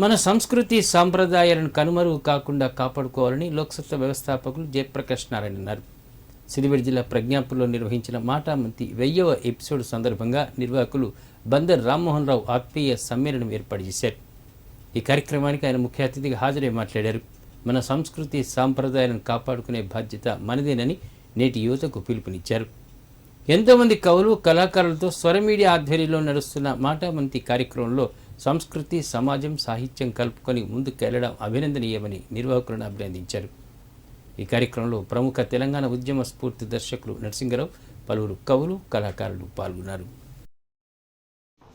మన సంస్కృతి సాంప్రదాయాలను కనుమరుగు కాకుండా కాపాడుకోవాలని లోక్సత్తా వ్యవస్థాపకులు జయప్రకాష్ నారాయణ అన్నారు. సిద్దిపేట జిల్లా ప్రజ్ఞాపూర్లో నిర్వహించిన మాటామంతి 10వ ఎపిసోడ్ సందర్భంగా నిర్వాహకులు బందర్ రామ్మోహన్ రావు ఆత్మీయ సమ్మేళనం ఏర్పాటు చేశారు. ఈ కార్యక్రమానికి ఆయన ముఖ్య అతిథిగా హాజరై మాట్లాడారు. మన సంస్కృతి సాంప్రదాయాలను కాపాడుకునే బాధ్యత మనదేనని నేటి యువతకు పిలుపునిచ్చారు. ఎంతోమంది కవులు కళాకారులతో స్వర మీడియా ఆధ్వర్యంలో నడుస్తున్న మాటామంతి కార్యక్రమంలో సంస్కృతి సమాజం సాహిత్యం కలుపుకొని ముందుకెళ్లడం అభినందనీయమని నిర్వాహకులను అభినందించారు. ఈ కార్యక్రమంలో ప్రముఖ తెలంగాణ ఉద్యమ స్ఫూర్తి దర్శకులు నరసింగరావు, పలువురు కవులు కళాకారులు పాల్గొన్నారు.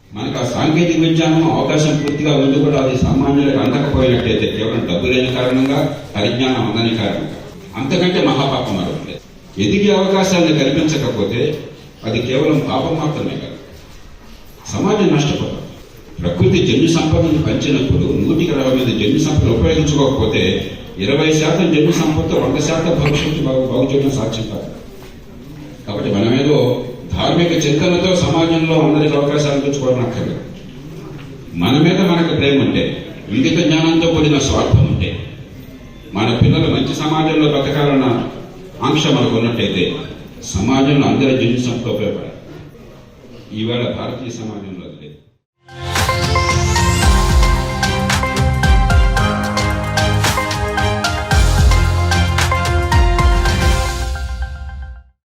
మనకు ఆ సాంకేతిక విజ్ఞానం అవకాశం పూర్తిగా ఉంది కూడా అది సామాన్యులకు అందకపోయినట్టయితే కేవలం డబ్బు లేని కారణంగా పరిజ్ఞానం అందని కారణంగా అంతకంటే మహాపాపం మరొకటి. ఎదిగే అవకాశాన్ని కల్పించకపోతే అది కేవలం పాపం మాత్రమే కాదు, సమాజం నష్టపోతుంది. ప్రకృతి జన్యు సంపదను పంచినప్పుడు 120 జన్యు సంపదను ఉపయోగించుకోకపోతే 20% జన్యు సంపదతో 100% భవిష్యత్తు బాగు చేయడం సాధ్యం కాదు. కాబట్టి మనమేదో ధార్మిక చింతనతో సమాజంలో అందరికి అవకాశాలు తెచ్చుకోవడం అక్కర్లేదు. మన మీద మనకు ప్రేమ ఉంటే, ఇంగిత జ్ఞానంతో కూడిన స్వార్థం ఉంటే, మన పిల్లలు మంచి సమాజంలో బతకాలన్న ఆంక్ష మనకు ఉన్నట్టయితే సమాజంలో అందరి జన్యు సంపద ఉపయోగపడాలి. ఈవేళ భారతీయ సమాజంలో